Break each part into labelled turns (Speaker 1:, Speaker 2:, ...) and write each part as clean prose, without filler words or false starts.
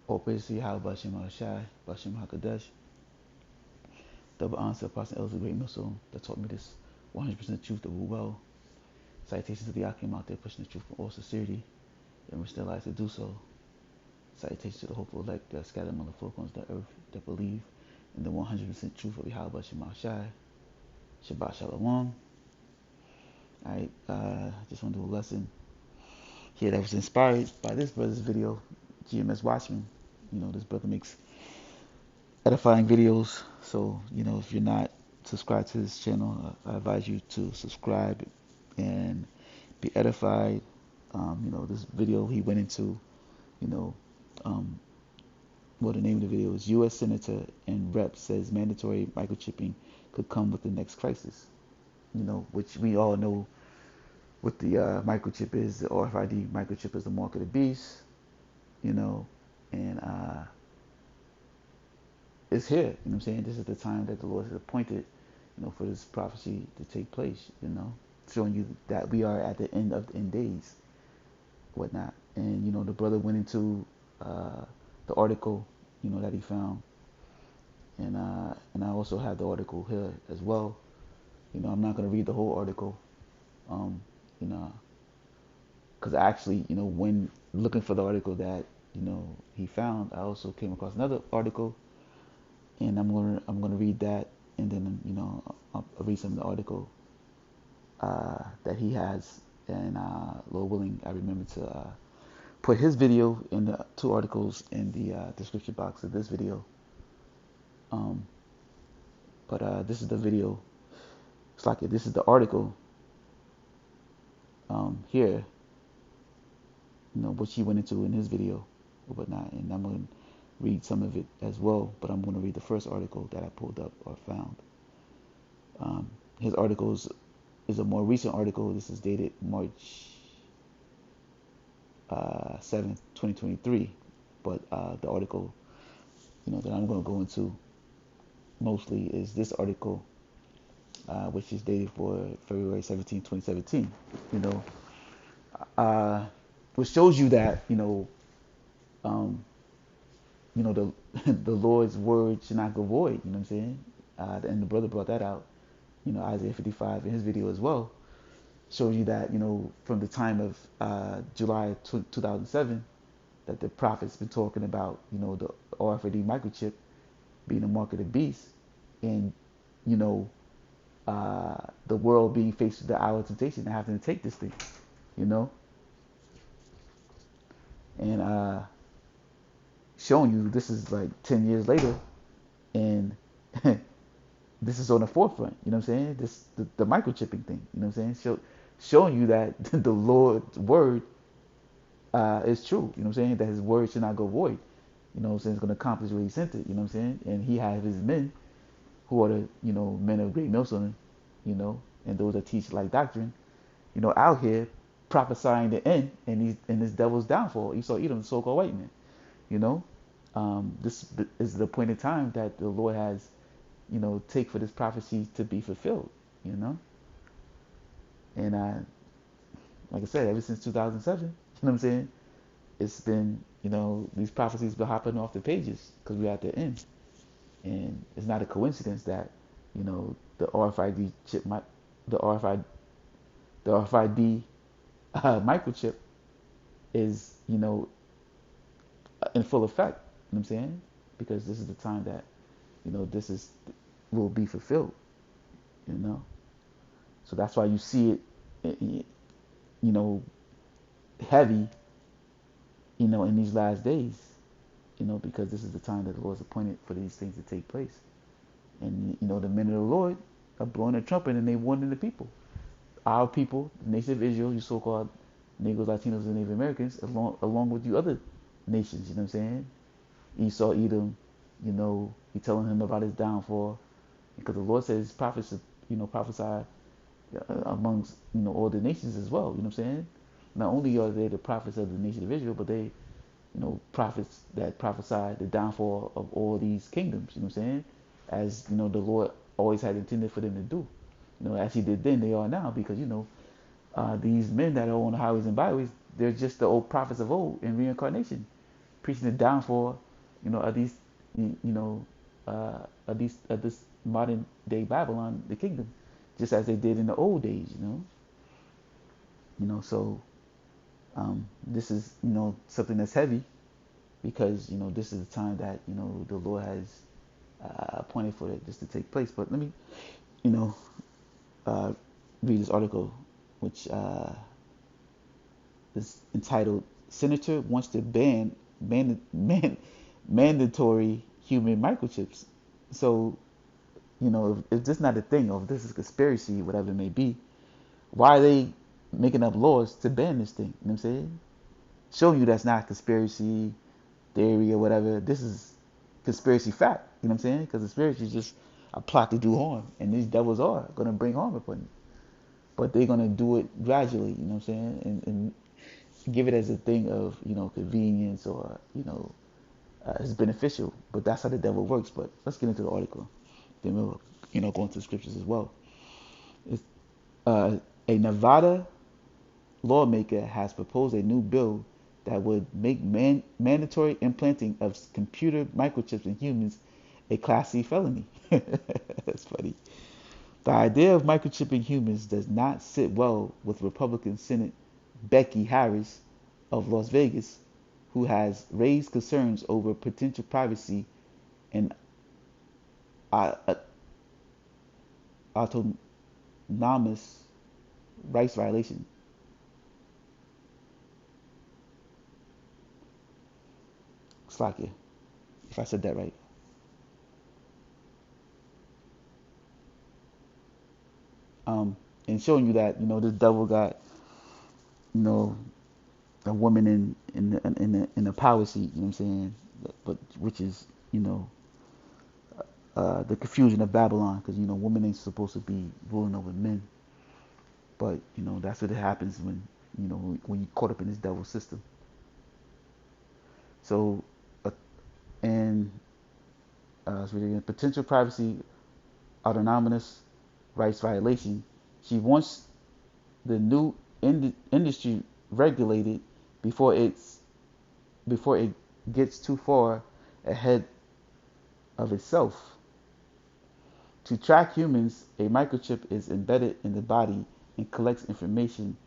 Speaker 1: All praise to Yahweh Bashim Shai, Bashim HaKadosh. Double answer, Apostle Elder Great Missile that taught me this 100% truth that will well. Citations to the Akim out there pushing the truth with all sincerity and risk their lives to do so. Citations to the hopeful elect that are scattered among the four corners of the earth that believe in the 100% truth of Yahweh Bashim Shai. Shabbat Shalom. Alright, just want to do a lesson here that was inspired by this brother's video, GMS Watchman. This brother makes edifying videos. So, if you're not subscribed to this channel, I advise you to subscribe and be edified. This video he went into, well, the name of the video is U.S. Senator and Rep says mandatory microchipping could come with the next crisis. Which we all know what the microchip is. The RFID microchip is the mark of the beast, and it's here. You know what I'm saying? This is the time that the Lord has appointed, for this prophecy to take place, showing you that we are at the end of the end days, whatnot. And, the brother went into the article, that he found. And I also have the article here as well. I'm not going to read the whole article, because actually, when looking for the article that, he found, I also came across another article, and I'm gonna read that, and then I'll read some of the article that he has, and Lord willing, I remember to put his video in the two articles in the description box of this video. But this is the video. It's like this is the article here, which he went into in his video or whatnot, and I'm gonna read some of it as well, but I'm going to read the first article that I pulled up or found. His article is a more recent article. This is dated March 7th, 2023. But the article, that I'm going to go into mostly is this article, which is dated for February 17, 2017. Which shows you that, the the Lord's word should not go void. You know what I'm saying? And the brother brought that out. Isaiah 55 in his video as well shows you that from the time of July 2007 that the prophet's been talking about the RFID microchip being the mark of the beast, and the world being faced with the hour of temptation and having to take this thing, and showing you this is like 10 years later, and this is on the forefront. You know what I'm saying? The microchipping thing. You know what I'm saying? Showing you that the Lord's word is true. You know what I'm saying? That His word should not go void. You know what I'm saying? It's going to accomplish what He sent it. You know what I'm saying? And He has His men, who are the men of great millstone, and those that teach like doctrine, out here prophesying the end and this devil's downfall. Esau, Edom, the so-called white man. This is the point in time that the Lord has, take for this prophecy to be fulfilled, And like I said, ever since 2007, you know what I'm saying? It's been, these prophecies been hopping off the pages because we're at the end. And it's not a coincidence that, the RFID chip, the RFID microchip is, in full effect. You know what I'm saying? Because this is the time that, this will be fulfilled. So that's why you see it, heavy, in these last days, because this is the time that the Lord's appointed for these things to take place. And, the men of the Lord are blowing a trumpet and they warning the people. Our people, the nation of Israel, you so-called Negroes, Latinos, and Native Americans, along with you other nations, you know what I'm saying? Esau, Edom, he telling him about his downfall. Because the Lord says prophets, prophesy amongst, all the nations as well, you know what I'm saying? Not only are they the prophets of the nation of Israel, but they, prophets that prophesy the downfall of all these kingdoms, you know what I'm saying? As, the Lord always had intended for them to do. As He did then, they are now, because, these men that are on the highways and byways, they're just the old prophets of old in reincarnation, preaching the downfall, of these, of this modern day Babylon, the kingdom, just as they did in the old days. So this is something that's heavy because this is the time that the Lord has appointed for this to take place. But let me you know uh, read this article, which is entitled "Senator Wants to Ban Mandatory Human Microchips." So if this is not a thing, or if this is a conspiracy, whatever it may be, why are they making up laws to ban this thing? You know what I'm saying? Showing you that's not conspiracy theory or whatever. This is conspiracy fact. You know what I'm saying? Because conspiracy is just a plot to do harm, and these devils are going to bring harm upon you. But they're going to do it gradually. You know what I'm saying? And give it as a thing of convenience, or it's beneficial. But that's how the devil works. But let's get into the article. Then we'll go into the scriptures as well. It's, a Nevada lawmaker has proposed a new bill that would make mandatory implanting of computer microchips in humans a Class C felony. That's funny. The idea of microchipping humans does not sit well with Republican Senate Becky Harris of Las Vegas, who has raised concerns over potential privacy and autonomous rights violation. Slakia, if I said that right. And showing you that this devil got a woman in a power seat. You know what I'm saying? But which is the confusion of Babylon, because women ain't supposed to be ruling over men. But that's what happens when when you caught up in this devil system. So and potential privacy autonomous rights violation. She wants the new industry regulated before it gets too far ahead of itself. To track humans, a microchip is embedded in the body and collects information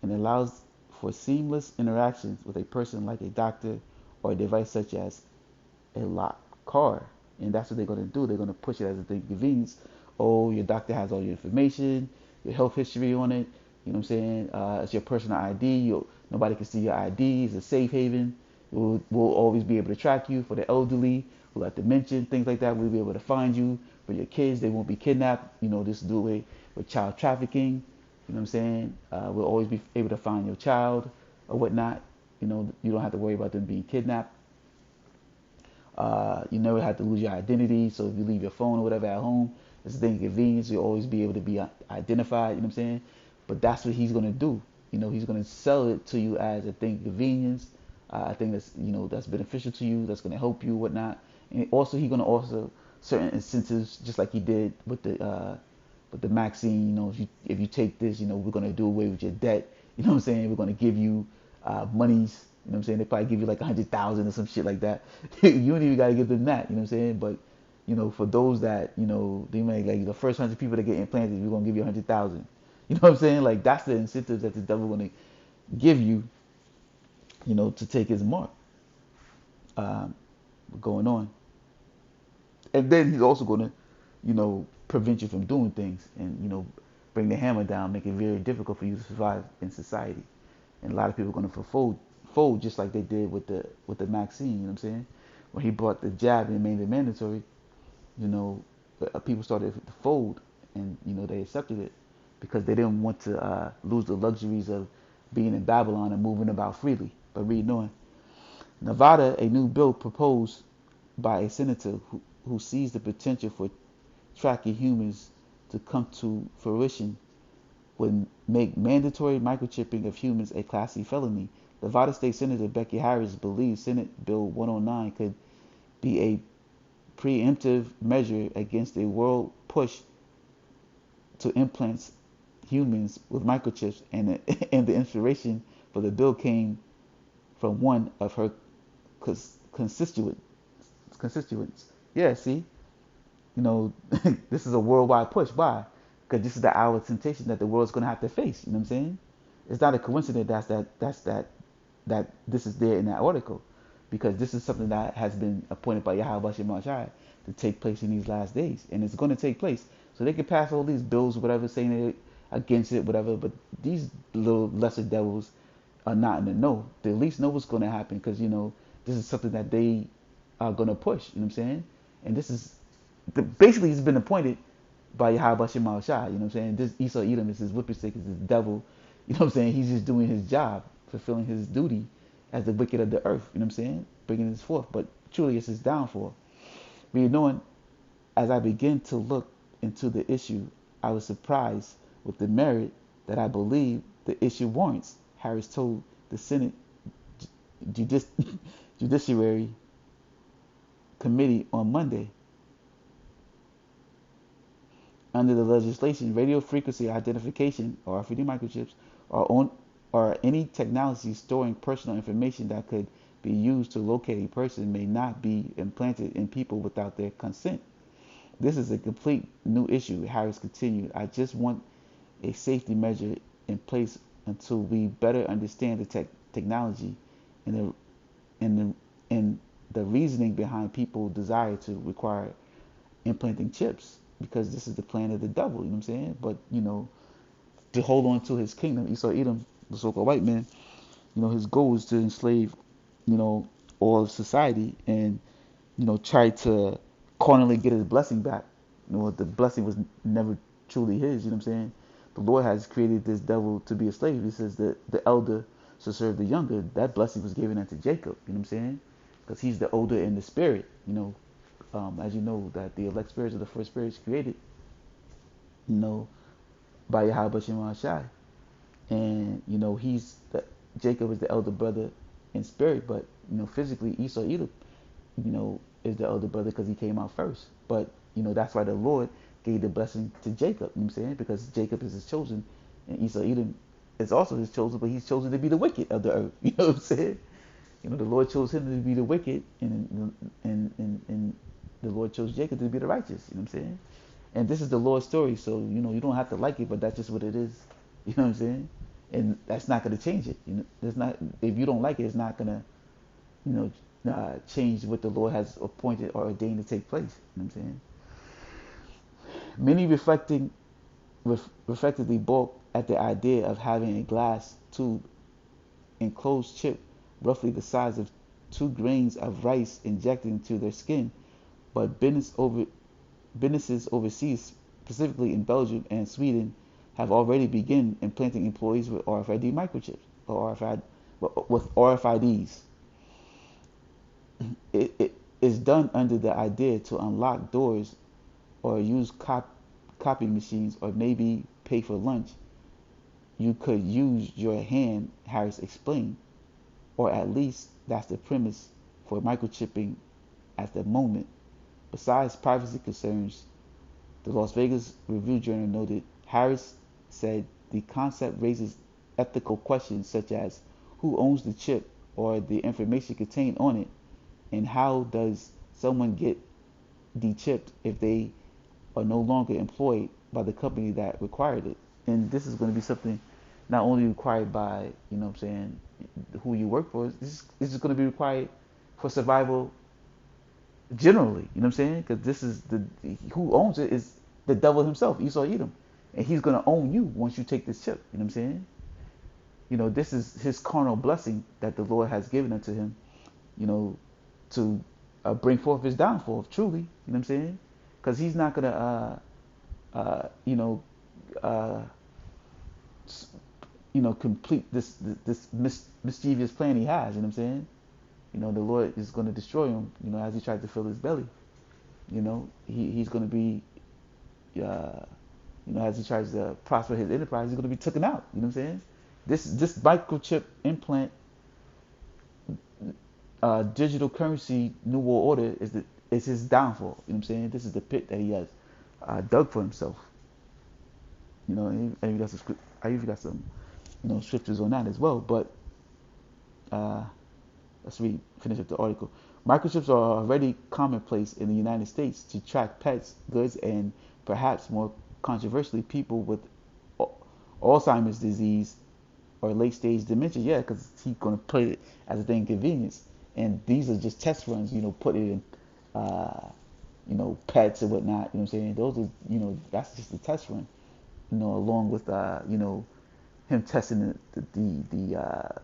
Speaker 1: and allows for seamless interactions with a person like a doctor or a device such as a locked car. And that's what they're going to do. They're going to push it as a thing of convenience. Oh, your doctor has all your information, your health history on it. You know what I'm saying? It's your personal ID. Nobody can see your ID. It's a safe haven. We'll always be able to track you. For the elderly who have dementia, things like that, we'll be able to find you. For your kids, they won't be kidnapped. This do away with child trafficking. You know what I'm saying? We'll always be able to find your child or whatnot. You don't have to worry about them being kidnapped. You never have to lose your identity. So if you leave your phone or whatever at home, it's a thing of convenience. You'll always be able to be identified. You know what I'm saying? But that's what he's going to do. He's going to sell it to you as a thing of convenience. I think that's that's beneficial to you. That's going to help you, whatnot. And also he's going to offer certain incentives, just like he did with the Maxine. If you take this, we're going to do away with your debt. You know what I'm saying? We're going to give you monies. You know what I'm saying? They probably give you like 100,000 or some shit like that. You don't even got to give them that. You know what I'm saying? But for those that they might like the first 100 people that get implanted, we're gonna give you 100,000. You know what I'm saying? Like that's the incentives that the devil gonna give you, to take his mark. Going on, and then he's also gonna, prevent you from doing things, and bring the hammer down, make it very difficult for you to survive in society. And a lot of people are gonna fold just like they did with the Maxine. You know what I'm saying? When he brought the jab and made it mandatory, people started to fold, and they accepted it because they didn't want to lose the luxuries of being in Babylon and moving about freely. But reading on, Nevada, a new bill proposed by a senator who sees the potential for tracking humans to come to fruition would make mandatory microchipping of humans a Class C felony. Nevada State Senator Becky Harris believes Senate Bill 109 could be a preemptive measure against a world push to implant humans with microchips, and the inspiration for the bill came from one of her constituents. Yeah, see, this is a worldwide push. Why? Because this is the hour of temptation that the world's going to have to face. You know what I'm saying? It's not a coincidence that this is there in that article, because this is something that has been appointed by Yahweh Shemar Shai to take place in these last days, and it's going to take place. So they can pass all these bills, whatever, saying they're against it, whatever. But these little lesser devils are not in the know. They at least know what's going to happen, because this is something that they are going to push. You know what I'm saying? And this is basically it's been appointed by Yahweh Shemar Shai. You know what I'm saying? This Esau Edom is his whipping stick, is his devil. You know what I'm saying? He's just doing his job, fulfilling his duty as the wicked of the earth. You know what I'm saying? Bringing this forth. But truly, it's his downfall. But knowing, as I began to look into the issue, I was surprised with the merit that I believe the issue warrants. Harris told the Senate Judiciary Committee on Monday. Under the legislation, radio frequency identification, or RFID microchips, or any technology storing personal information that could be used to locate a person may not be implanted in people without their consent. This is a complete new issue, Harris continued. I just want a safety measure in place until we better understand the technology and the reasoning behind people's desire to require implanting chips, because this is the plan of the devil. You know what I'm saying? But to hold on to his kingdom, Esau Edom, the so-called white man, his goal is to enslave, all of society, and try to carnally get his blessing back. The blessing was never truly his. You know what I'm saying? The Lord has created this devil to be a slave. He says that the elder shall serve the younger. That blessing was given unto Jacob. You know what I'm saying? Because he's the older in the spirit. As you know, that the elect spirits are the first spirits created, by Yahweh Shemar Shai. And, Jacob is the elder brother in spirit, but, physically Esau Edom, is the elder brother because he came out first. But, that's why the Lord gave the blessing to Jacob, you know what I'm saying? Because Jacob is his chosen, and Esau Edom is also his chosen, but he's chosen to be the wicked of the earth. You know what I'm saying? The Lord chose him to be the wicked, and the Lord chose Jacob to be the righteous. You know what I'm saying? And this is the Lord's story, so you don't have to like it, but that's just what it is. You know what I'm saying? And that's not going to change it. There's not, if you don't like it, it's not going to change what the Lord has appointed or ordained to take place. You know what I'm saying? Many reflectively balk at the idea of having a glass tube enclosed chip roughly the size of 2 grains of rice injected into their skin, but businesses overseas, specifically in Belgium and Sweden, have already begun implanting employees with RFID microchips, or RFIDs. It is done under the idea to unlock doors or use copy machines, or maybe pay for lunch. You could use your hand, Harris explained, or at least that's the premise for microchipping at the moment. Besides privacy concerns, the Las Vegas Review-Journal noted, Harris said the concept raises ethical questions such as who owns the chip or the information contained on it, and how does someone get de-chipped if they are no longer employed by the company that required it. And this is going to be something not only required by, who you work for, this is going to be required for survival generally, you know what I'm saying? Because this is who owns it is the devil himself, Esau Edom. And he's going to own you once you take this chip, you know what I'm saying? This is his carnal blessing that the Lord has given unto him, to bring forth his downfall, truly, you know what I'm saying? Because he's not going to, complete this mischievous plan he has, you know what I'm saying? The Lord is going to destroy him, as he tries to fill his belly. He's going to be, as he tries to prosper his enterprise, he's going to be taken out, you know what I'm saying? This microchip implant, digital currency, new world order is his downfall, you know what I'm saying? This is the pit that he has dug for himself. And I even got some, scriptures on that as well. But Finish up the article. Microchips are already commonplace in the United States to track pets, goods, and perhaps more controversially, people with Alzheimer's disease or late stage dementia. Yeah, because he's going to put it as a thing convenience. And these are just test runs, put it in, pets and whatnot. You know what I'm saying? Those are, that's just a test run. Along with, him testing the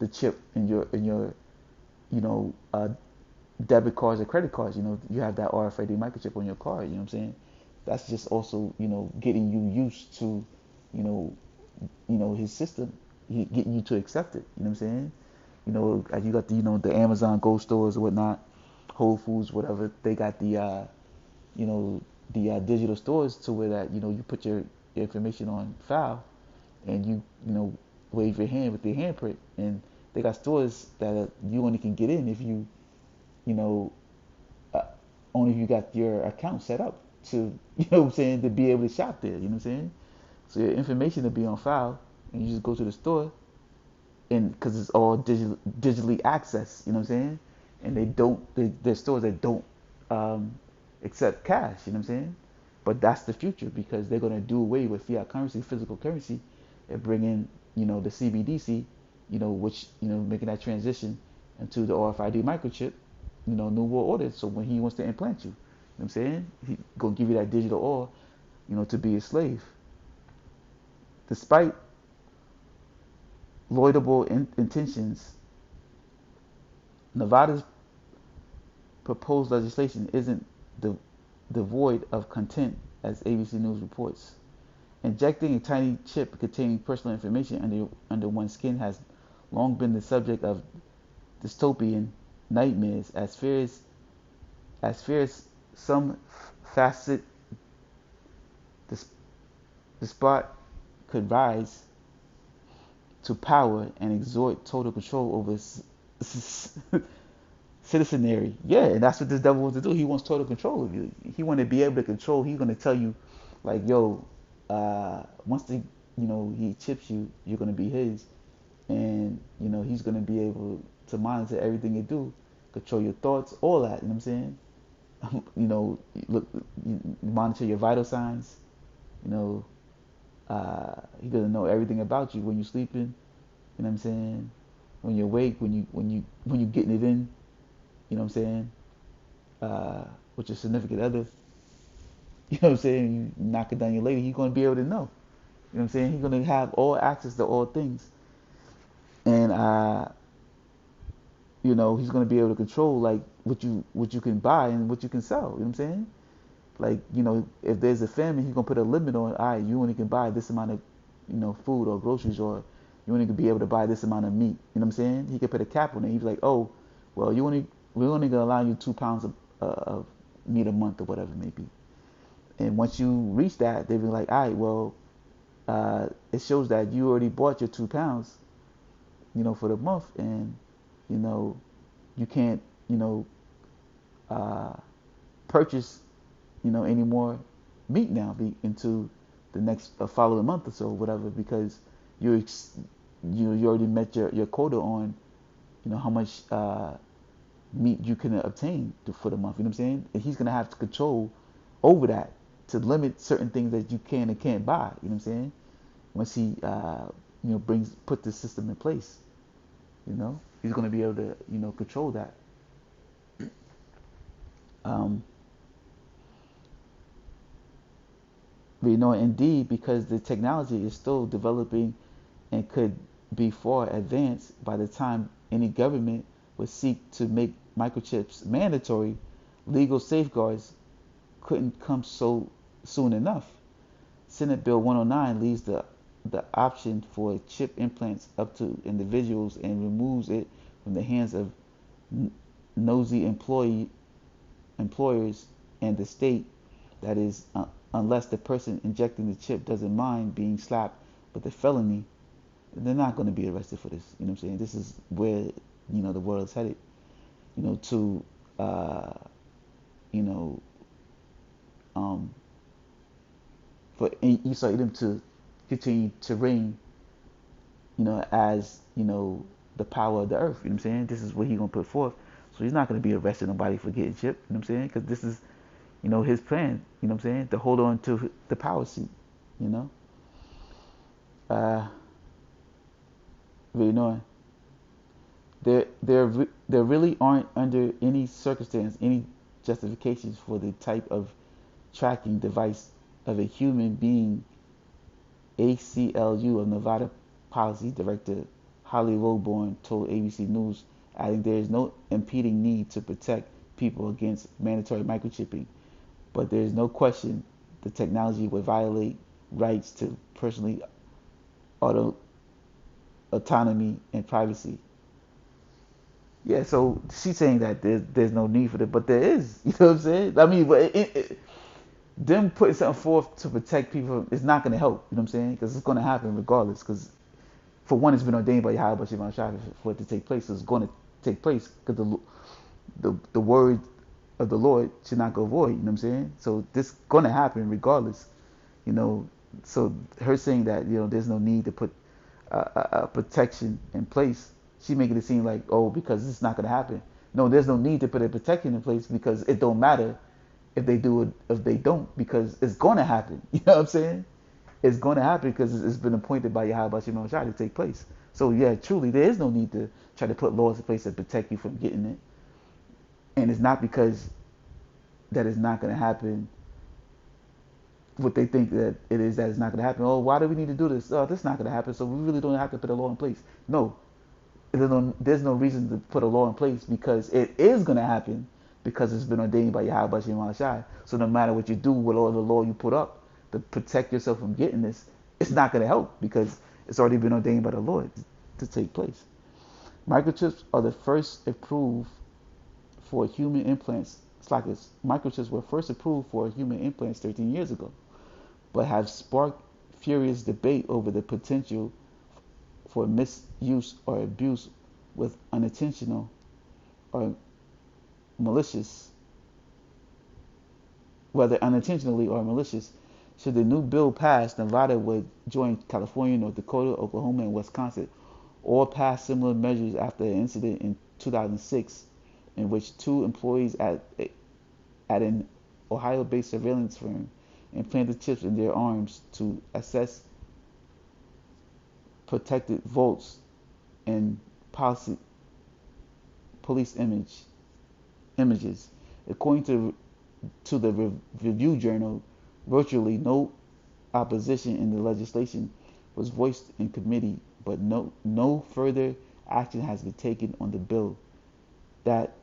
Speaker 1: chip in your you know, debit cards or credit cards. You have that RFID microchip on your card. You know what I'm saying? That's just also, getting you used to, you know, his system, getting you to accept it. You know what I'm saying? As you got the Amazon Go stores or whatnot, Whole Foods, whatever. They got the digital stores to where that you put your information on file, and wave your hand with your handprint, and they got stores that you only can get in if you know uh, only if you got your account set up to what I'm saying, to be able to shop there. You know what I'm saying? So your information will be on file, and you just go to the store, and because it's all digitally accessed. You know what I'm saying? And there's stores that don't um, accept cash. You know what I'm saying? But that's the future, because they're gonna do away with fiat currency, physical currency, and bring in the CBDC, which making that transition into the RFID microchip, New World Order. So when he wants to implant you, what I'm saying, he gonna give you that digital ore, to be a slave. Despite laudable intentions, Nevada's proposed legislation isn't de- devoid of content, as ABC News reports. Injecting a tiny chip containing personal information under one's skin has long been the subject of dystopian nightmares, as fears some facet despot could rise to power and exert total control over citizenry. Yeah, and that's what this devil wants to do. He wants total control of you. He want to be able to control. He's going to tell you, like, yo, once he chips you, you're going to be his, and he's going to be able to monitor everything you do, control your thoughts, all that. You know what I'm saying? Look, monitor your vital signs. You know, he's going to know everything about you when you're sleeping. You know what I'm saying? When you're awake, when you getting it in. You know what I'm saying? With your significant other. You know what I'm saying? You knock it down your lady, he's going to be able to know. You know what I'm saying? He's going to have all access to all things. And, he's going to be able to control, like, what you can buy and what you can sell. You know what I'm saying? Like, if there's a famine, he's going to put a limit on, all right, you only can buy this amount of, food or groceries, or you only can be able to buy this amount of meat. You know what I'm saying? He could put a cap on it. He'd be like, oh, well, we're only going to allow you 2 pounds of meat a month, or whatever it may be. And once you reach that, they be like, all right, well, it shows that you already bought your 2 pounds, for the month, and you can't, uh, purchase, any more meat now into the next following month or so, whatever, because you already met your quota on, how much meat you can obtain for the month. You know what I'm saying? And he's gonna have to control over that to limit certain things that you can and can't buy. You know what I'm saying? Once he put the system in place, he's gonna be able to control that. Um, but indeed, because the technology is still developing and could be far advanced by the time any government would seek to make microchips mandatory, legal safeguards couldn't come so soon enough. Senate Bill 109 leaves the option for chip implants up to individuals and removes it from the hands of nosy employers and the state. That is, unless the person injecting the chip doesn't mind being slapped with a felony, they're not going to be arrested for this. You know what I'm saying? This is where the world is headed. To you know for Esau Edom to continue to reign, as the power of the earth. You know what I'm saying? This is what he's gonna put forth. So he's not gonna be arresting nobody for getting chipped. You know what I'm saying? Because this is, his plan. You know what I'm saying? To hold on to the power seat. You know. Really annoying. There really aren't under any circumstance any justifications for the type of tracking device of a human being. ACLU of Nevada Policy Director Holly Roborn told ABC News, adding there is no impeding need to protect people against mandatory microchipping, but there is no question the technology would violate rights to personally autonomy and privacy. Yeah, so she's saying that there's no need for it, but there is. You know what I'm saying? I mean, but them putting something forth to protect people is not going to help. You know what I'm saying? Because it's going to happen regardless. Because for one, it's been ordained by Yahweh Shimon Shai for it to take place. So it's going to take place because the word of the Lord should not go void. You know what I'm saying? So this is going to happen regardless. You know, so her saying that there's no need to put a protection in place. She making it seem like, oh, because it's not going to happen. No, there's no need to put a protection in place because it don't matter if they do it, if they don't, because it's going to happen. You know what I'm saying? It's going to happen because it's been appointed by Yahweh Shimon Shai to take place. So yeah, truly, there is no need to try to put laws in place that protect you from getting it. And it's not because that is not going to happen what they think that it is that it's not going to happen. Oh, why do we need to do this? Oh, this is not going to happen, so we really don't have to put a law in place. No, there's no reason to put a law in place because it is going to happen because it's been ordained by Yahweh Shimon Shai. So no matter what you do with all the law you put up to protect yourself from getting this, it's not going to help because it's already been ordained by the Lord to take place. Microchips are the first approved for human implants. Microchips were first approved for human implants 13 years ago, but have sparked furious debate over the potential for misuse or abuse with unintentional or malicious, whether unintentionally or malicious. Should the new bill pass, Nevada would join California, North Dakota, Oklahoma, and Wisconsin, all pass similar measures after an incident in 2006 in which two employees at an Ohio-based surveillance firm implanted chips in their arms to assess protected votes and police images. According to the Review Journal, virtually no opposition in the legislation was voiced in committee, but no further action has been taken on the bill. That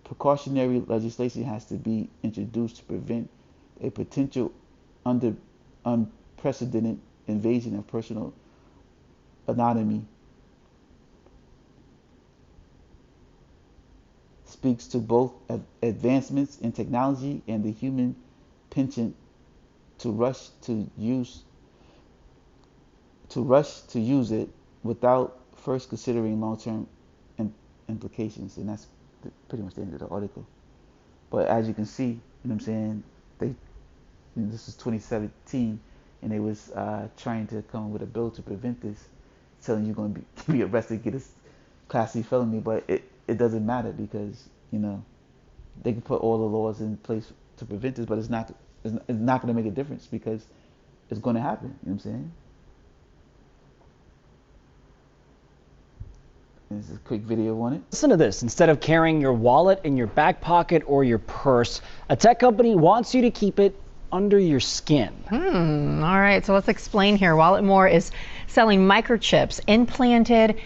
Speaker 1: precautionary legislation has to be introduced to prevent a potential unprecedented invasion of personal autonomy. Speaks to both advancements in technology and the human penchant to rush to use it without first considering long-term implications. And that's pretty much the end of the article. But as you can see, you know what I'm saying, this is 2017, and they was trying to come up with a bill to prevent this, telling you're going to be arrested, get a Class C felony, but it doesn't matter because they can put all the laws in place to prevent this, but it's not going to make a difference because it's going to happen. You know what I'm saying? This is a quick video on it.
Speaker 2: Listen to this. Instead of carrying your wallet in your back pocket or your purse, a tech company wants you to keep it under your skin.
Speaker 3: All right, so let's explain here. Wallet More is selling microchips implanted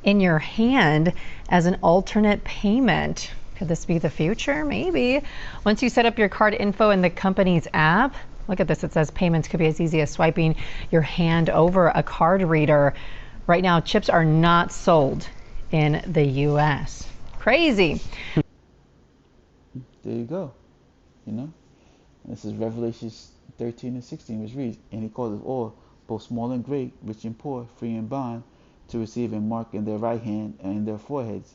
Speaker 3: in your hand as an alternate payment. Could this be the future? Maybe. Once you set up your card info in the company's app, look at this. It says payments could be as easy as swiping your hand over a card reader. Right now, chips are not sold in the U.S. Crazy.
Speaker 1: There you go. This is Revelations 13 and 16, which reads, "And he called us all, both small and great, rich and poor, free and bond, to receive a mark in their right hand and in their foreheads,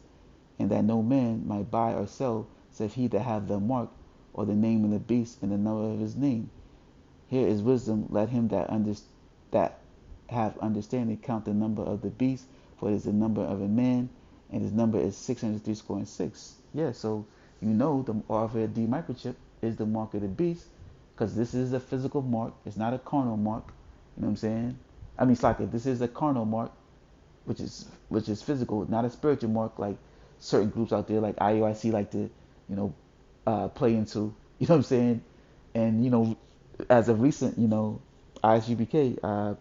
Speaker 1: and that no man might buy or sell, save he that hath the mark, or the name of the beast, and the number of his name. Here is wisdom. Let him that have understanding count the number of the beast, for it is the number of a man, and his number is 603 scoring 6. Yeah, so you know the RFID microchip is the mark of the beast, because this is a physical mark. It's not a carnal mark. You know what I'm saying? I mean, it's like this is a carnal mark, which is physical, not a spiritual mark like certain groups out there like IUIC like to, play into. You know what I'm saying? And as of recent, ISUBK,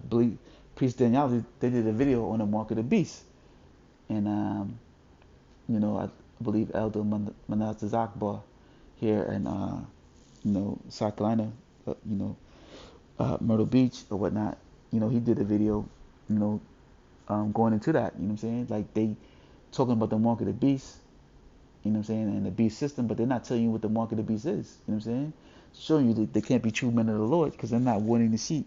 Speaker 1: believe Priest Daniel, they did a video on the mark of the beast, and I believe Elder Manaz Akbar here in South Carolina, Myrtle Beach or whatnot. He did a video, going into that. You know what I'm saying? Like they talking about the mark of the beast. You know what I'm saying? And the beast system, but they're not telling you what the mark of the beast is. You know what I'm saying? Showing you that they can't be true men of the Lord because they're not warning the sheep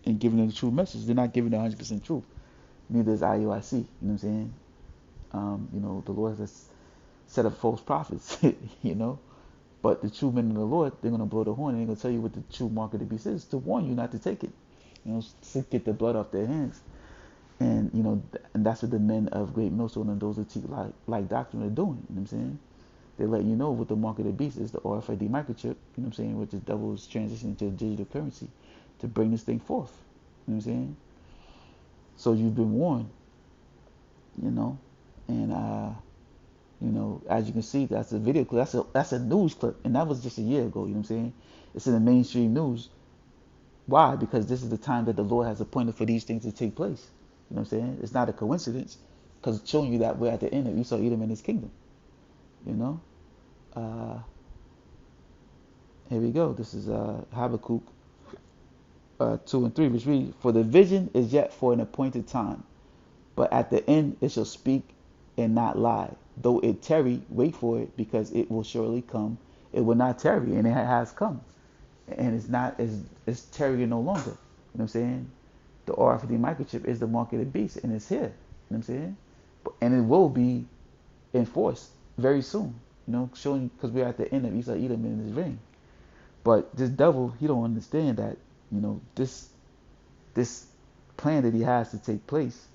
Speaker 1: and giving them the true message. They're not giving the 100% truth. Neither is IUIC. You know what I'm saying? The Lord has set up false prophets. But the true men of the Lord, they're gonna blow the horn and they're gonna tell you what the true mark of the beast is to warn you not to take it. To get the blood off their hands. And and that's what the men of Great Millstone and those who teach like doctrine are doing. You know what I'm saying? They're letting you know what the mark of the beast is, the RFID microchip. You know what I'm saying? Which is devil's transition to digital currency to bring this thing forth. You know what I'm saying? So you've been warned. And as you can see, that's a video clip. That's a news clip, and that was just a year ago. You know what I'm saying? It's in the mainstream news. Why? Because this is the time that the Lord has appointed for these things to take place. You know what I'm saying? It's not a coincidence, because it's showing you that we're at the end of Esau, Edom, and his kingdom. Here we go. This is Habakkuk 2 and 3, which reads, "For the vision is yet for an appointed time, but at the end it shall speak and not lie. Though it tarry, wait for it, because it will surely come. It will not tarry, and it has come. And it's tarrying no longer." You know what I'm saying? The RFID microchip is the mark of the beast, and it's here. You know what I'm saying? And it will be enforced very soon. Showing, because we're at the end of Esau, Edom, and his reign. But this devil, he don't understand that, this plan that he has to take place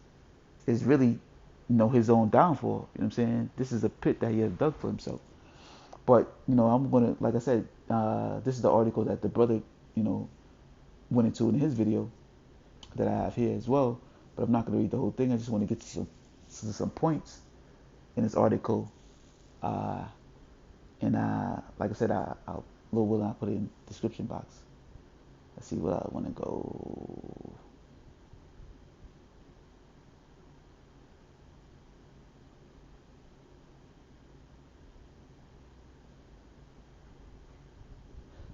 Speaker 1: is really, his own downfall. You know what I'm saying? This is a pit that he has dug for himself. But, I'm going to, like I said, this is the article that the brother, went into in his video that I have here as well. But I'm not going to read the whole thing. I just want to get to some points in this article. Like I said, Lord willing, I'll put it in the description box. Let's see what I want to go.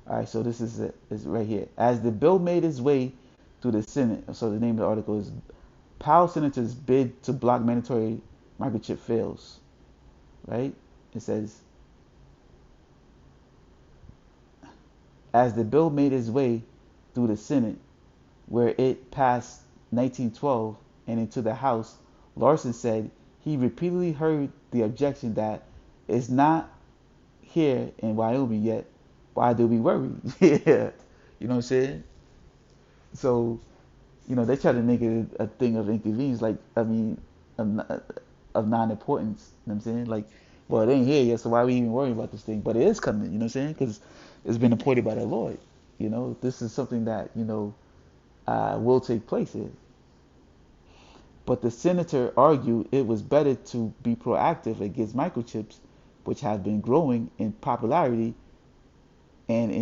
Speaker 1: All right, so this is it. It's right here. As the bill made its way through the Senate, so the name of the article is "Powell Senators Bid to Block Mandatory Microchip Fails." Right? It says, as the bill made its way through the Senate, where it passed 1912, and into the House, Larson said he repeatedly heard the objection that it's not here in Wyoming yet. Why do we worry? Yeah, you know what I'm saying? So, they try to make it a thing of inconvenience, of non-importance. You know what I'm saying? Like, well, it ain't here yet, so why are we even worrying about this thing? But it is coming, you know what I'm saying? Because it's been appointed by the Lord. This is something that, will take place here. But the senator argued it was better to be proactive against microchips, which have been growing in popularity and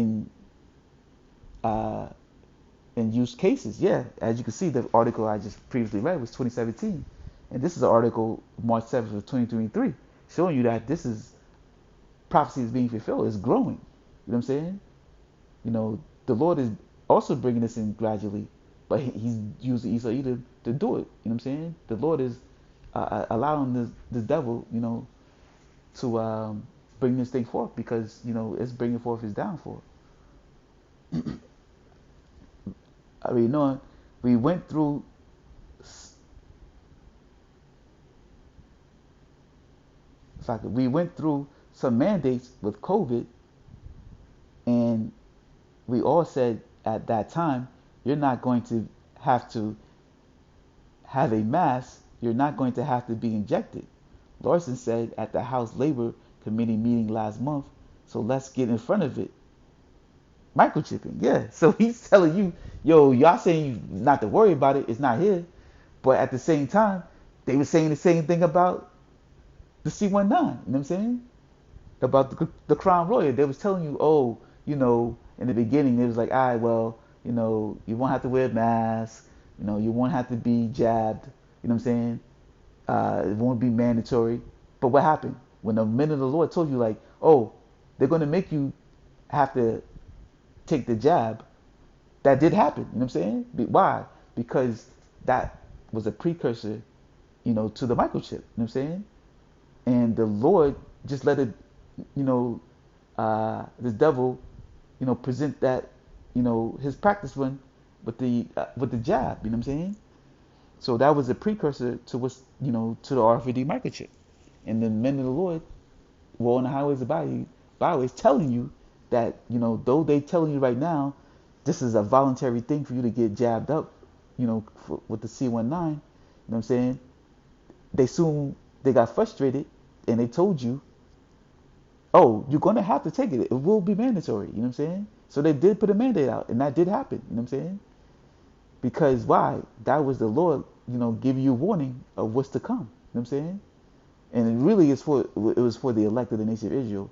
Speaker 1: in use cases. Yeah, as you can see, the article I just previously read was 2017, and this is an article March 7th of 2023, showing you that this is prophecy is being fulfilled. It's growing. You know what I'm saying? The Lord is also bringing this in gradually, but He's using Esau Edom to do it. You know what I'm saying? The Lord is allowing the devil, to bring this thing forth, because it's bringing forth his downfall. I mean, we went through some mandates with COVID, and we all said at that time, you're not going to have a mask you're not going to have to be injected. Larson said at the House Labor Committee meeting last month, so let's get in front of it. Microchipping, yeah. So he's telling you, yo, y'all saying you not to worry about it, it's not here. But at the same time, they were saying the same thing about the C19, you know what I'm saying? About the Crown Royal. They was telling you, oh, you know, in the beginning, it was like, all right, well, you know, you won't have to wear a mask, you know, you won't have to be jabbed, you know what I'm saying? It won't be mandatory. But what happened? When the men of the Lord told you, like, oh, they're going to make you have to take the jab, that did happen. You know what I'm saying? Why? Because that was a precursor, you know, to the microchip. You know what I'm saying? And the Lord just let it, you know, the devil, you know, present that, you know, his practice run with the jab. You know what I'm saying? So that was a precursor to what's, you know, to the RFID microchip. And the men of the Lord were on the highways and byways telling you that, you know, though they telling you right now, this is a voluntary thing for you to get jabbed up, you know, with the C19, you know what I'm saying? They got frustrated and they told you, oh, you're going to have to take it. It will be mandatory, you know what I'm saying? So they did put a mandate out and that did happen, you know what I'm saying? Because why? That was the Lord, you know, giving you warning of what's to come, you know what I'm saying? And it really is it was for the elect of the nation of Israel.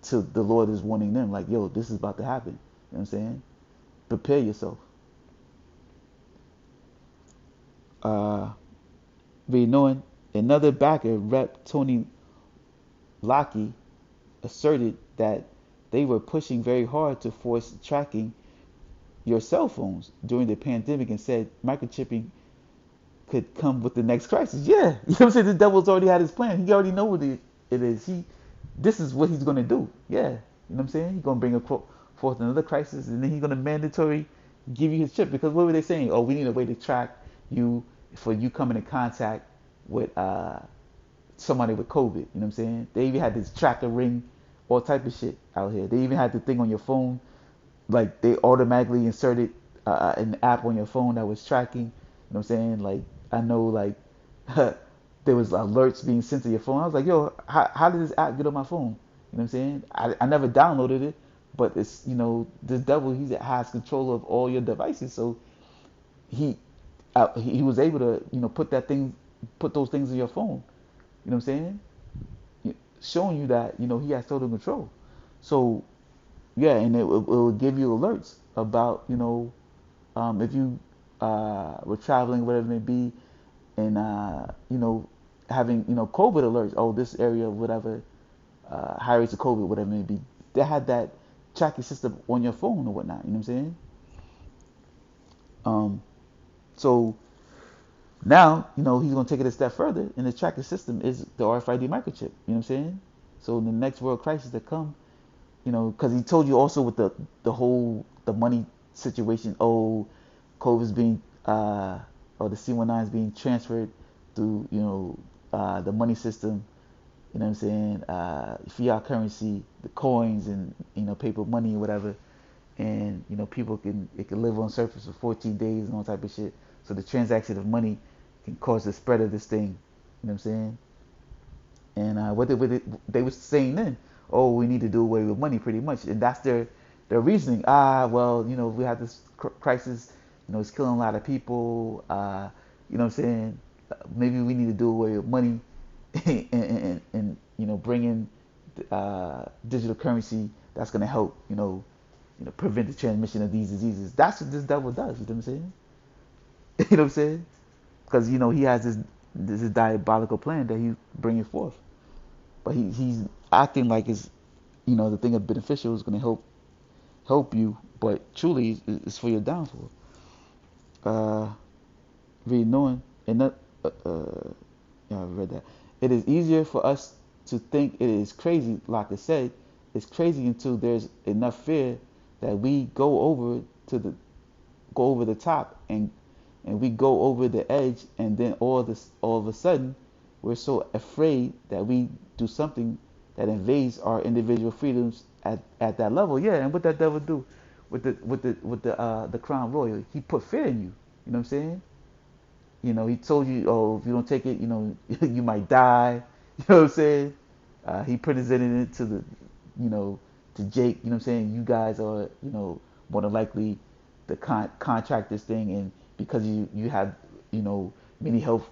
Speaker 1: To the Lord is warning them, like, yo, this is about to happen. You know what I'm saying? Prepare yourself. Be knowing another backer, Rep. Tony Lockey, asserted that they were pushing very hard to force tracking your cell phones during the pandemic and said microchipping could come with the next crisis. Yeah, you know what I'm saying? The devil's already had his plan. He already know what it is. This is what he's gonna do. Yeah, you know what I'm saying? He's gonna bring forth another crisis, and then he's gonna mandatory give you his chip. Because what were they saying? Oh, we need a way to track you for you coming in contact with somebody with COVID. You know what I'm saying? They even had this tracker ring, all type of shit out here. They even had the thing on your phone, like they automatically inserted an app on your phone that was tracking. You know what I'm saying? Like I know, like there was alerts being sent to your phone. I was like, yo, how did this app get on my phone? You know what I'm saying? I never downloaded it, but it's, you know, this devil, he has control of all your devices. So he was able to, you know, put those things in your phone. You know what I'm saying? Showing you that, you know, he has total control. So yeah, and it will give you alerts about, you know, if you were traveling, whatever it may be, and you know, having, you know, COVID alerts. Oh, this area, whatever, high rates of COVID, whatever it may be. They had that tracking system on your phone or whatnot. You know what I'm saying? So now, you know, he's gonna take it a step further, and the tracking system is the RFID microchip. You know what I'm saying? So in the next world crisis that come, you know, because he told you also with the money situation. Oh, COVID's being or the C19 is being transferred through, you know, the money system. You know what I'm saying? Fiat currency, the coins, and, you know, paper money or whatever. And, you know, it can live on surface for 14 days and all type of shit. So the transaction of money can cause the spread of this thing. You know what I'm saying? And what they were saying then, oh, we need to do away with money, pretty much, and that's their reasoning. Well, you know, we have this crisis, you know, it's killing a lot of people. You know what I'm saying? Maybe we need to do away with money, and you know, bring in digital currency that's gonna help, you know, prevent the transmission of these diseases. That's what this devil does. You know what I'm saying? You know what I'm saying? Because, you know, he has this diabolical plan that he's bringing forth. But he's acting like it's, you know, the thing of beneficial is going to help you, but truly it's for your downfall. Really knowing, and that, yeah, I read that. It is easier for us to think it is crazy, like I said. It's crazy until there's enough fear that we go over the top, and we go over the edge, and then all of a sudden we're so afraid that we do something that invades our individual freedoms at that level. Yeah, and what that devil do with the Crown Royal, he put fear in you. You know what I'm saying? He told you, oh, if you don't take it, you might die. You know what I'm saying? He presented it to to Jake. You know what I'm saying? You guys are, more than likely to contract this thing, and because you have, many health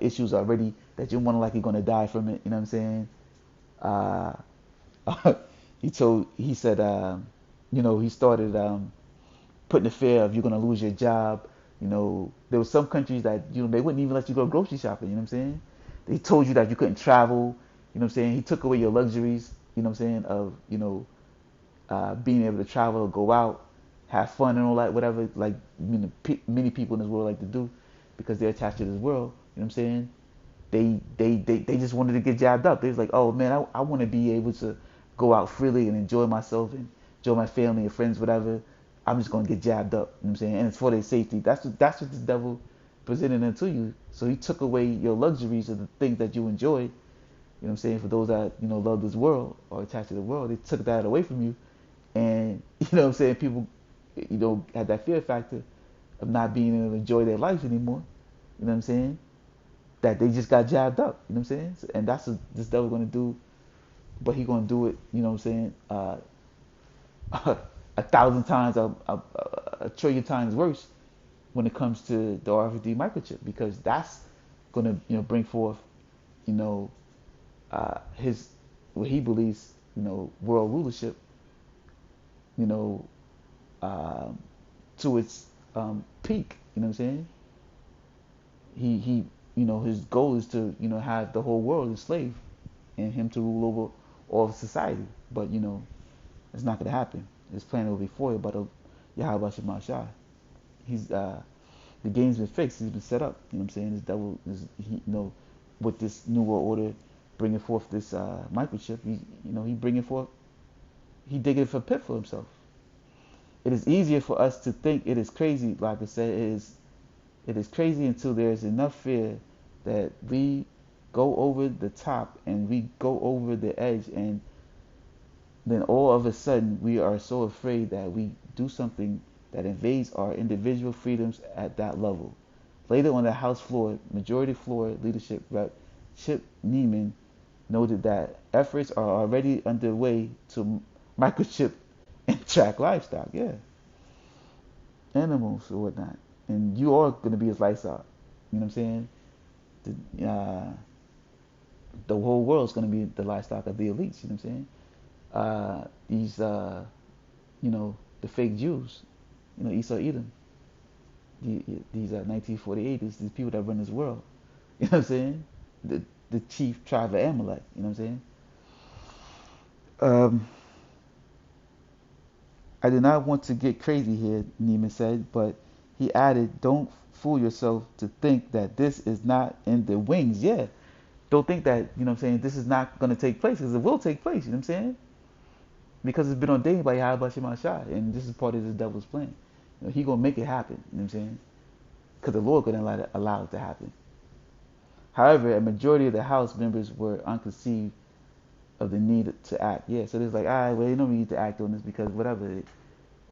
Speaker 1: issues already, that you're more than likely going to die from it. You know what I'm saying? He said, he started putting the fear of you're going to lose your job. There were some countries that, they wouldn't even let you go grocery shopping. You know what I'm saying? They told you that you couldn't travel. You know what I'm saying? He took away your luxuries, you know what I'm saying, of, being able to travel or go out, have fun and all that, whatever, like many people in this world like to do because they're attached to this world. You know what I'm saying? They just wanted to get jabbed up. They was like, oh man, I want to be able to go out freely and enjoy myself and enjoy my family and friends, whatever. I'm just gonna get jabbed up. You know what I'm saying? And it's for their safety. That's what the devil presented into you. So he took away your luxuries of the things that you enjoy. You know what I'm saying? For those that, love this world or attached to the world, they took that away from you. And you know what I'm saying, people, have that fear factor of not being able to enjoy their lives anymore. You know what I'm saying? That they just got jabbed up. You know what I'm saying? And that's what this devil gonna do. But he gonna do it, you know what I'm saying, 1,000 times, a trillion times worse when it comes to the RFID microchip, because that's gonna, bring forth, his, what he believes, world rulership, to its peak. You know what I'm saying? He his goal is to, have the whole world as slave and him to rule over all of society. But, it's not going to happen. His plan will be foiled by the Yahweh Shema Shai. The game's been fixed. He's been set up. You know what I'm saying? This devil is, with this new world order, bringing forth this microchip. He digging for a pit for himself. It is easier for us to think it is crazy. Like I said, it is crazy until there is enough fear that we go over the top and we go over the edge, and then all of a sudden we are so afraid that we do something that invades our individual freedoms at that level. Later on the House floor, Majority Floor Leadership Rep Chip Neiman noted that efforts are already underway to microchip and track livestock, animals or whatnot. And you are going to be his livestock. You know what I'm saying? The whole world's going to be the livestock of the elites. You know what I'm saying? These, the fake Jews, Esau Edom. These 1948, these people that run this world. You know what I'm saying? The chief tribe of Amalek. You know what I'm saying? I do not want to get crazy here, Neiman said, but he added, don't fool yourself to think that this is not in the wings. Yeah. Don't think that, this is not going to take place, because it will take place, you know what I'm saying? Because it's been ordained by Yahweh Shema Shai, and this is part of the devil's plan. He going to make it happen, you know what I'm saying? Because the Lord going to allow it to happen. However, a majority of the House members were unconceived of the need to act. Yeah, so there's like, all right, well, you don't need to act on this because whatever, it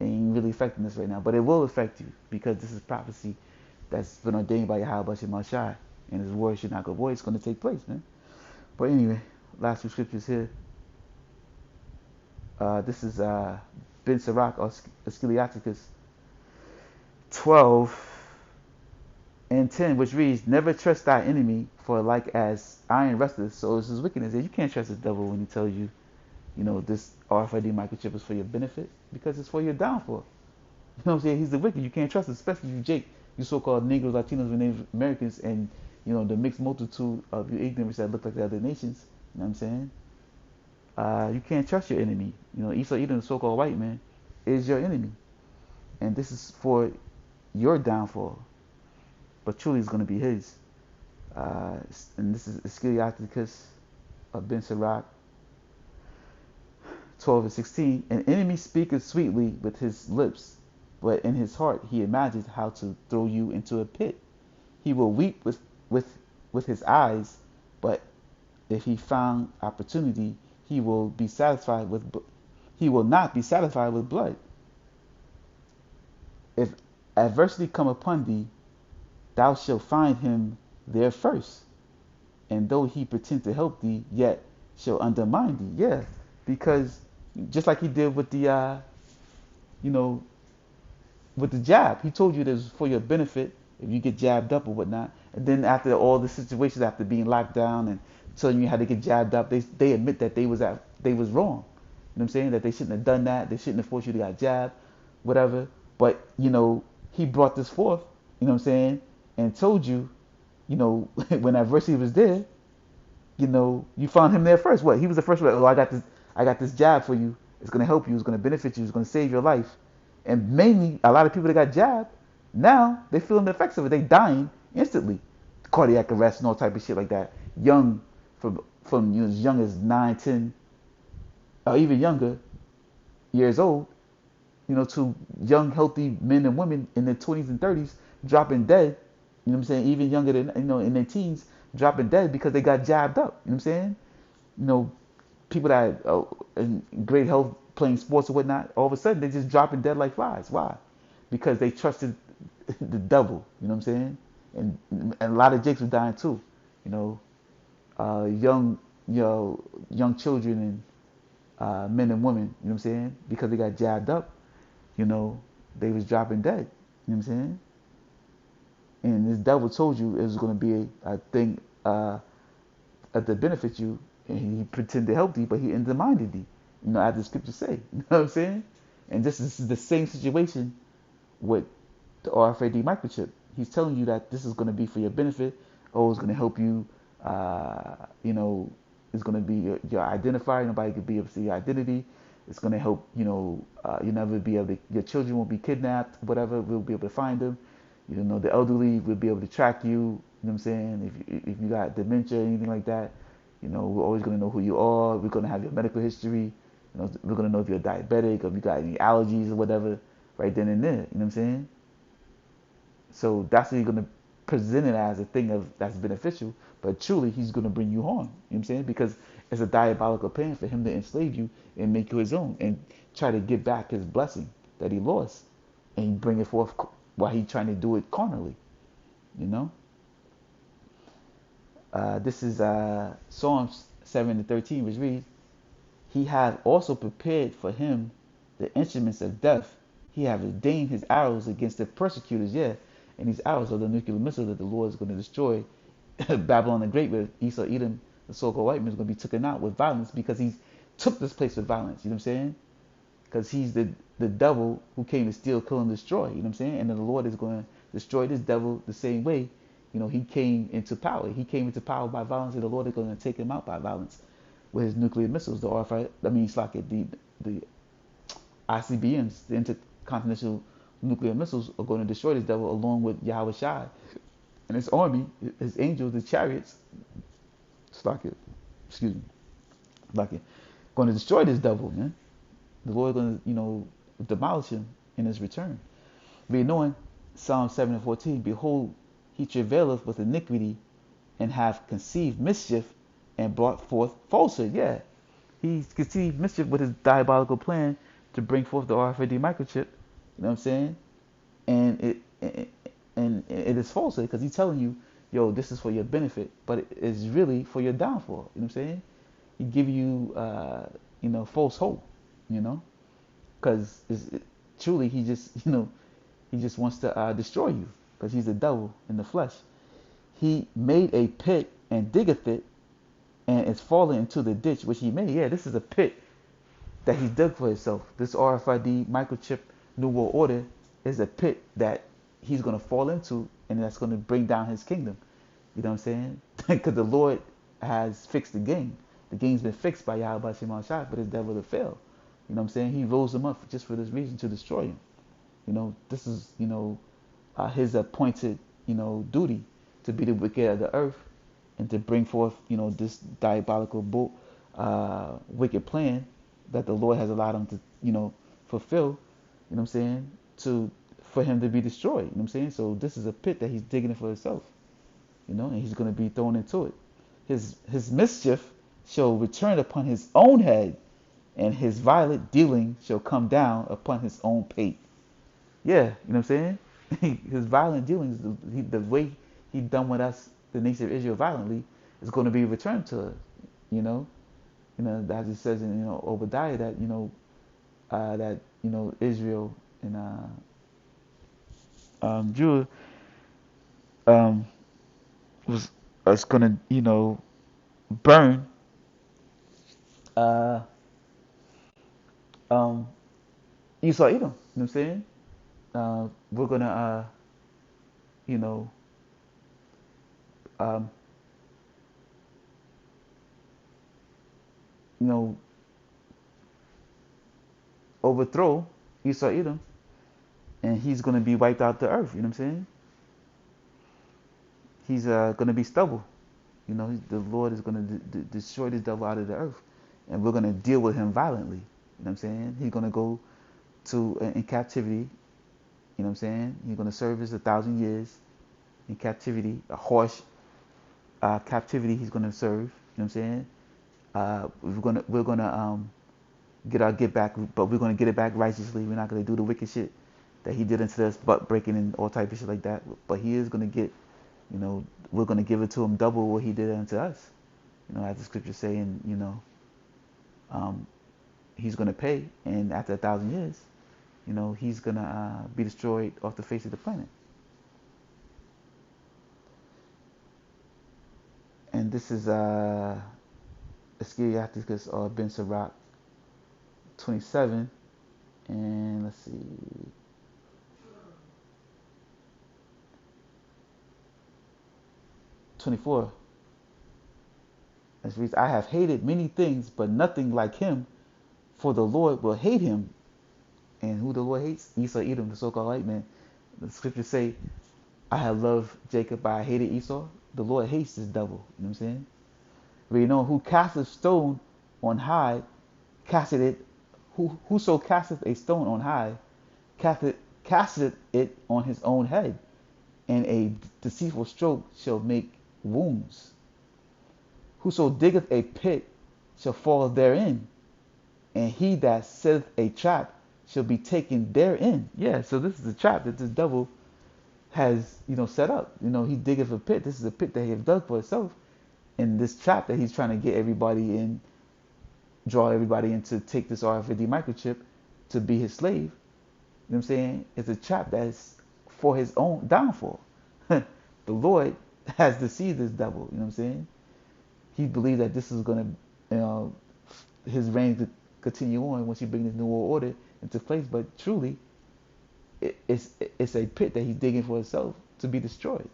Speaker 1: ain't really affecting us right now. But it will affect you, because this is prophecy that's been ordained by Yahweh Shema Shai, and his word should not go void. It's going to take place, man. But anyway, last two scriptures here. This is Ben Sirach or Schiliaticus 12:10, which reads, never trust thy enemy, for like as iron rusteth, so is his wickedness. You can't trust the devil when he tells you, this RFID microchip is for your benefit, because it's for your downfall. You know what I'm saying? He's the wicked. You can't trust him, especially you, Jake, you so-called Negroes, Latinos, and Native Americans, and, the mixed multitude of you ignorance that look like the other nations. You know what I'm saying? You can't trust your enemy. Esau Edom, the so-called white man, is your enemy. And this is for your downfall. But truly it's going to be his. And this is Schiliaticus of Ben Sirach 12:16. An enemy speaketh sweetly with his lips, but in his heart he imagines how to throw you into a pit. He will weep with his eyes, but if he found opportunity, he will not be satisfied with blood. If adversity come upon thee, thou shalt find him there first. And though he pretend to help thee, yet shall undermine thee. Yeah, because just like he did with the, you know, with the jab, he told you this was for your benefit if you get jabbed up or whatnot. And then after all the situations, after being locked down and telling you how to get jabbed up, they admit that they was wrong. You know what I'm saying? That they shouldn't have done that. They shouldn't have forced you to get jabbed, whatever. But he brought this forth. You know what I'm saying? And told you, when adversity was there, you found him there first. What? He was the first one. Oh, I got this jab for you. It's gonna help you. It's gonna benefit you. It's gonna save your life. And mainly, a lot of people that got jabbed, now they feeling the effects of it. They dying instantly, cardiac arrest and all type of shit like that. Young, from as young as 9, 10, or even younger years old, to young healthy men and women in their 20s and 30s dropping dead. You know what I'm saying? Even younger than in their teens dropping dead because they got jabbed up. You know what I'm saying? People that are in great health playing sports or whatnot, all of a sudden they just dropping dead like flies. Why? Because they trusted the devil. You know what I'm saying? And a lot of jakes were dying too. Young children and men and women. You know what I'm saying? Because they got jabbed up. They was dropping dead. You know what I'm saying? And this devil told you it was going to be a thing to benefit you, and he pretended to help thee, but he undermined thee. As the scriptures say. You know what I'm saying? And this is the same situation with the RFID microchip. He's telling you that this is going to be for your benefit. Oh, it's going to help you. It's going to be your identifier. Nobody could be able to see your identity. It's going to help. You'll never be able to. Your children won't be kidnapped. Whatever, we'll be able to find them. The elderly will be able to track you. You know what I'm saying? If you got dementia or anything like that, we're always going to know who you are. We're going to have your medical history. We're going to know if you're diabetic or if you got any allergies or whatever right then and there. You know what I'm saying? So that's what you're going to present it as a thing that's beneficial. But truly, he's going to bring you harm. You know what I'm saying? Because it's a diabolical plan for him to enslave you and make you his own and try to get back his blessing that he lost and bring it forth while he's trying to do it carnally. This is Psalms 7:13, which reads, He hath also prepared for him the instruments of death. He hath ordained his arrows against the persecutors. Yeah, and these arrows are the nuclear missiles that the Lord is going to destroy Babylon the Great, where Esau, Edom, the so-called white man, is going to be taken out with violence because he took this place with violence. You know what I'm saying? Because he's the devil who came to steal, kill, and destroy. You know what I'm saying? And then the Lord is going to destroy this devil the same way. He came into power. He came into power by violence, and the Lord is going to take him out by violence with his nuclear missiles, the RFID. The ICBMs, the intercontinental nuclear missiles, are going to destroy this devil along with Yahweh Shai and his army, his angels, the chariots. Going to destroy this devil, man. The Lord is going to, demolish him in his return. Be knowing Psalm 7:14, behold, he travaileth with iniquity and hath conceived mischief and brought forth falsehood. Yeah, he conceived mischief with his diabolical plan to bring forth the RFID microchip. You know what I'm saying? And it is falsehood because he's telling you, yo, this is for your benefit, but it is really for your downfall. You know what I'm saying? He give you, false hope. Because truly he just wants to destroy you because he's the devil in the flesh. He made a pit and diggeth it, and it's fallen into the ditch which he made. Yeah, this is a pit that he dug for himself. This RFID microchip New World Order is a pit that he's going to fall into, and that's going to bring down his kingdom. You know what I'm saying? Because the Lord has fixed the game. The game's been fixed by Yahweh Shema Shai, but his devil to fail. You know what I'm saying? He rose him up just for this reason, to destroy him. This is, his appointed, duty to be the wicked of the earth and to bring forth, this diabolical, wicked plan that the Lord has allowed him to, fulfill, you know what I'm saying, for him to be destroyed. You know what I'm saying? So this is a pit that he's digging for himself, and he's going to be thrown into it. His mischief shall return upon his own head, and his violent dealing shall come down upon his own pate. Yeah, you know what I'm saying? his violent dealings, the way he done with us, the nation of Israel, violently, is going to be returned to us. You know, as it says in Obadiah that Israel and Judah um, was going to burn uh, um, Esau, Edom. You know what I'm saying? We're gonna you know um, you know overthrow Esau, Edom, and he's gonna be wiped out the earth. You know what I'm saying? He's gonna be stubble. The Lord is gonna destroy this devil out of the earth, and we're gonna deal with him violently. You know what I'm saying? He's gonna go to in captivity. You know what I'm saying? He's gonna serve us 1,000 years in captivity, a harsh captivity. He's gonna serve. You know what I'm saying? We're gonna get our get back, but we're gonna get it back righteously. We're not gonna do the wicked shit that he did into us, butt breaking and all type of shit like that. But he is gonna get, we're gonna give it to him double what he did unto us. As the scriptures say, and he's gonna pay, and after 1,000 years, he's gonna be destroyed off the face of the planet. And this is Eschatologicus or Ben Sirach 27, and let's see, 24. It reads, I have hated many things, but nothing like him, for the Lord will hate him. And who the Lord hates? Esau, Edom, the so-called white man. The scriptures say, I have loved Jacob, but I hated Esau. The Lord hates this devil. You know what I'm saying? We know who casteth stone on high, casteth it. Whoso casteth a stone on high, casteth it on his own head, and a deceitful stroke shall make wounds. Whoso diggeth a pit shall fall therein, and he that setteth a trap shall be taken therein. Yeah, so this is a trap that this devil has, set up. He diggeth a pit. This is a pit that he has dug for himself, and this trap that he's trying to get everybody in, draw everybody in to take this RFID microchip to be his slave. You know what I'm saying? It's a trap that's for his own downfall. The Lord has deceived this devil. You know what I'm saying? He believed that this is going to, his reign could continue on once he bring this new world order into place. But truly, it's a pit that he's digging for himself to be destroyed.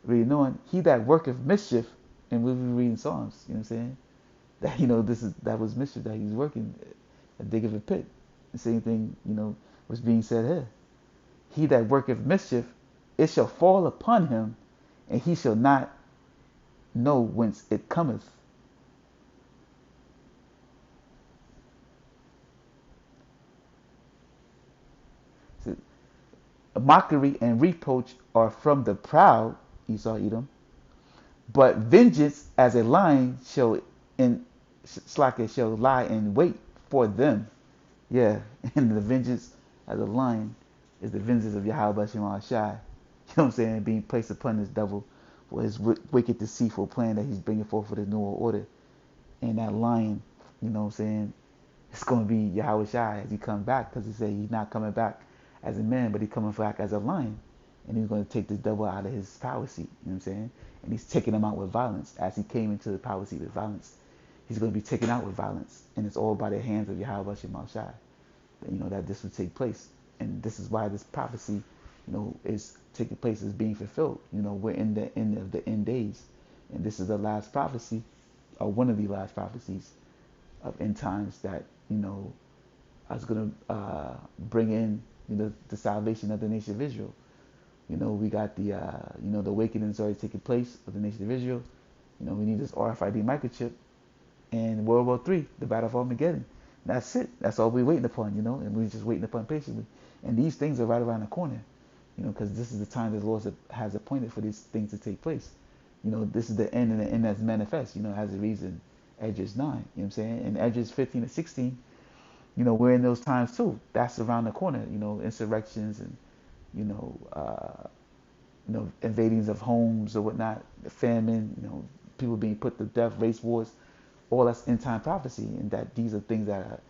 Speaker 1: Really knowing he that worketh mischief, and we'll be reading Psalms. You know what I'm saying? That that was mischief that he's working, a digging a pit. The same thing was being said here. He that worketh mischief, it shall fall upon him, and he shall not know whence it cometh. So, mockery and reproach are from the proud, Esau, Edom, but vengeance as a lion shall lie in wait for them. Yeah, and the vengeance as a lion is the vengeance of Yahweh Shema Shai. You know what I'm saying? Being placed upon this devil for his wicked, deceitful plan that he's bringing forth for the new world order. And that lion, you know what I'm saying, it's going to be Yahweh Shai as he comes back, because he said he's not coming back as a man, but he's coming back as a lion. And he's going to take this devil out of his power seat, you know what I'm saying? And he's taking him out with violence. As he came into the power seat with violence, he's going to be taken out with violence. And it's all by the hands of Yahweh Shema Shai, that this would take place. And this is why this prophecy, is taking place, is being fulfilled. We're in the end of the end days. And this is the last prophecy, or one of the last prophecies of end times that, is going to bring in, the salvation of the nation of Israel. We got the, the awakening is already taking place of the nation of Israel. We need this RFID microchip. And World War III, the Battle of Armageddon. That's it. That's all we're waiting upon, and we're just waiting upon patiently. And these things are right around the corner, because this is the time that the Lord has appointed for these things to take place. This is the end, and the end that's manifest, as it reads in Edges 9, you know what I'm saying? In Edges 15 and 16, we're in those times too. That's around the corner, insurrections and, you know, invadings of homes or whatnot, famine, people being put to death, race wars, all that's end time prophecy, and that these are things that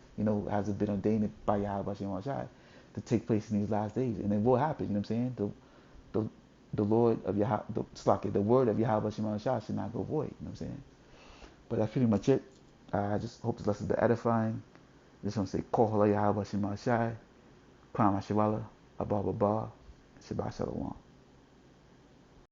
Speaker 1: has been ordained by Yahweh Shem Shai to take place in these last days, and it will happen. You know what I'm saying? The Lord of Yahweh, the word of Yahweh Shem Shai should not go void. You know what I'm saying? But that's pretty much it. I just hope this lesson is edifying. I just want to say, Kohala Yahweh Shem Shai, Kwam Hashiwala, Abba Baba, Shabbat Shalom.